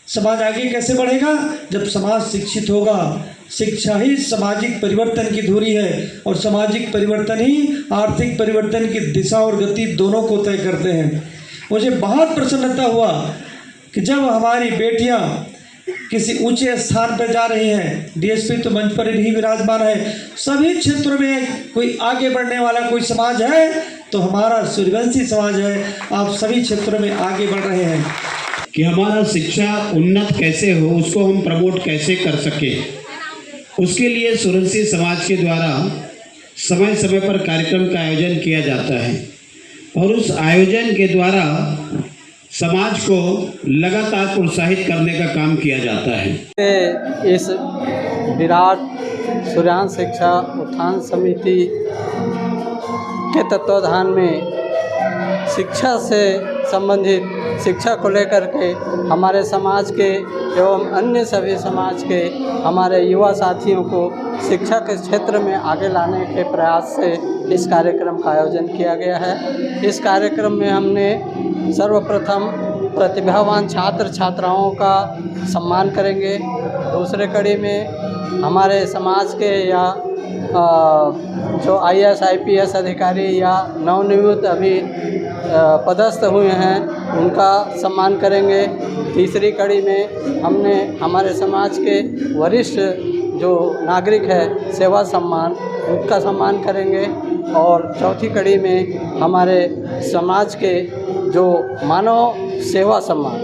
समाज आगे कैसे बढ़ेगा? जब समाज शिक्षित होगा। शिक्षा ही सामाजिक परिवर्तन की धुरी है और सामाजिक परिवर्तन ही आर्थिक परिवर्तन की दिशा और गति दोनों को तय करते हैं। मुझे बहुत प्रसन्नता हुआ कि जब हमारी बेटियां किसी ऊंचे स्थान पर जा रही हैं, डीएसपी तो मंच पर भी विराजमान है, सभी क्षेत्रों में कोई आगे बढ़ने वाला कोई समाज है तो हमारा सूर्यवंशी समाज है। आप सभी क्षेत्रों में आगे बढ़ रहे हैं कि हमारा शिक्षा उन्नत कैसे हो, उसको हम प्रमोट कैसे कर सके, उसके लिए सूर्यवंशी समाज के द्वारा समय समय पर कार्यक्रम का आयोजन किया जाता है और उस आयोजन के द्वारा समाज को लगातार प्रोत्साहित करने का काम किया जाता है। इस विराट सूर्यांश शिक्षा उत्थान समिति के तत्वाधान में शिक्षा से संबंधित शिक्षा को लेकर के हमारे समाज के एवं अन्य सभी समाज के हमारे युवा साथियों को शिक्षा के क्षेत्र में आगे लाने के प्रयास से इस कार्यक्रम का आयोजन किया गया है। इस कार्यक्रम में हमने सर्वप्रथम प्रतिभावान छात्र छात्राओं का सम्मान करेंगे। दूसरे कड़ी में हमारे समाज के या जो IAS IPS अधिकारी या नवनियुक्त अभी पदस्थ हुए हैं उनका सम्मान करेंगे। तीसरी कड़ी में हमने हमारे समाज के वरिष्ठ जो नागरिक है सेवा सम्मान उनका सम्मान करेंगे और चौथी कड़ी में हमारे समाज के जो मानव सेवा सम्मान,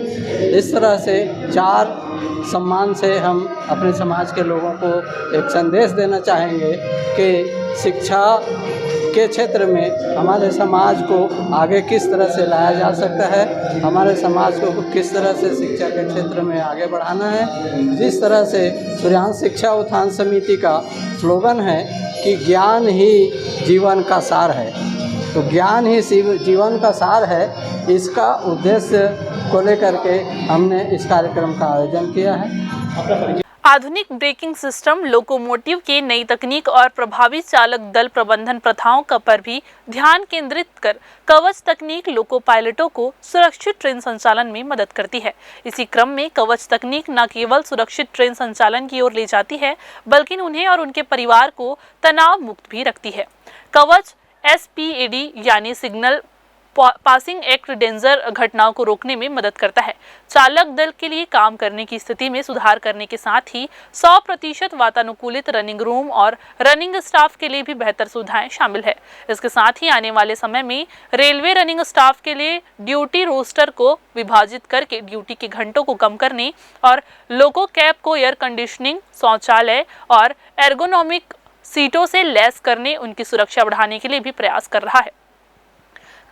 इस तरह से 4 सम्मान से हम अपने समाज के लोगों को एक संदेश देना चाहेंगे कि शिक्षा के क्षेत्र में हमारे समाज को आगे किस तरह से लाया जा सकता है, हमारे समाज को किस तरह से शिक्षा के क्षेत्र में आगे बढ़ाना है। जिस तरह से सूर्यांश शिक्षा उत्थान समिति का स्लोगन है कि ज्ञान ही जीवन का सार है, तो ज्ञान ही जीवन का सार है, इसका उद्देश्य को लेकर के हमने इस कार्यक्रम का आयोजन किया है। आधुनिक ब्रेकिंग सिस्टम, लोकोमोटिव के नई तकनीक और प्रभावी चालक दल प्रबंधन प्रथाओं का पर भी ध्यान केंद्रित कर कवच तकनीक लोको पायलटों को सुरक्षित ट्रेन संचालन में मदद करती है। इसी क्रम में कवच तकनीक न केवल सुरक्षित ट्रेन संचालन की ओर ले जाती है, बल्कि उन्हें और उनके परिवार को तनाव मुक्त भी रखती है। कवच SPAD यानी सिग्नल पासिंग एक्ट डेंजर घटनाओं को रोकने में मदद करता है। चालक दल के लिए काम करने की स्थिति में सुधार करने के साथ ही 100% वातानुकूलित रनिंग रूम और रनिंग स्टाफ के लिए भी बेहतर सुविधाएं शामिल है। इसके साथ ही आने वाले समय में रेलवे रनिंग स्टाफ के लिए ड्यूटी रोस्टर को विभाजित करके ड्यूटी के घंटों को कम करने और लोको कैब को एयर कंडीशनिंग, शौचालय और एर्गोनॉमिक सीटों से लैस करने उनकी सुरक्षा बढ़ाने के लिए भी प्रयास कर रहा है।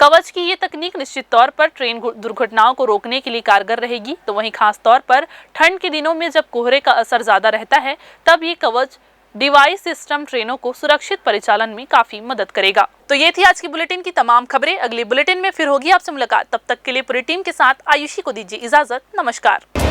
कवच की ये तकनीक निश्चित तौर पर ट्रेन दुर्घटनाओं को रोकने के लिए कारगर रहेगी, तो वहीं खास तौर पर ठंड के दिनों में जब कोहरे का असर ज्यादा रहता है तब ये कवच डिवाइस सिस्टम ट्रेनों को सुरक्षित परिचालन में काफी मदद करेगा। तो ये थी आज की बुलेटिन की तमाम खबरें। अगले बुलेटिन में फिर होगी आपसे मुलाकात। तब तक के लिए पूरी टीम के साथ आयुषी को दीजिए इजाजत। नमस्कार।